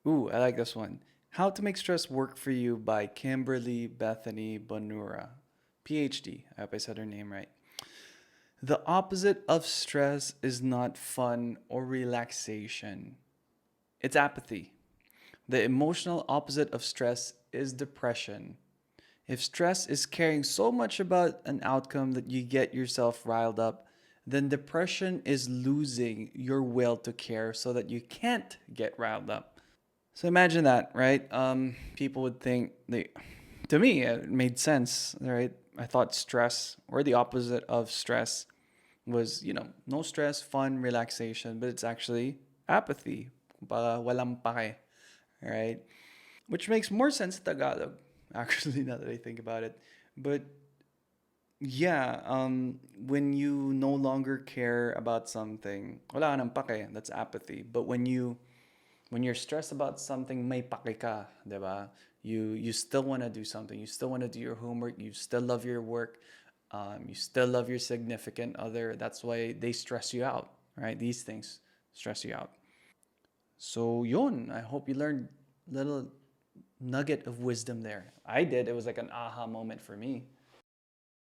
Ooh, I like this one. How to Make Stress Work for You by Kimberlee Bethany Bonura, PhD. I hope I said her name right. The opposite of stress is not fun or relaxation, it's apathy. The emotional opposite of stress is depression. If stress is caring so much about an outcome that you get yourself riled up, then depression is losing your will to care so that you can't get riled up. So imagine that, right? People would think to me, it made sense, right? I thought stress or the opposite of stress was, no stress, fun, relaxation, but it's actually apathy. Walang pake, right? Which makes more sense in Tagalog, actually, now that I think about it. But yeah, when you no longer care about something, wala ka ng pake, that's apathy. But when you're stressed about something, may pake ka, 'di ba? You still want to do something. You still want to do your homework. You still love your work. You still love your significant other. That's why they stress you out, right? These things stress you out. So yun, I hope you learned little nugget of wisdom there. I did. It was like an aha moment for me.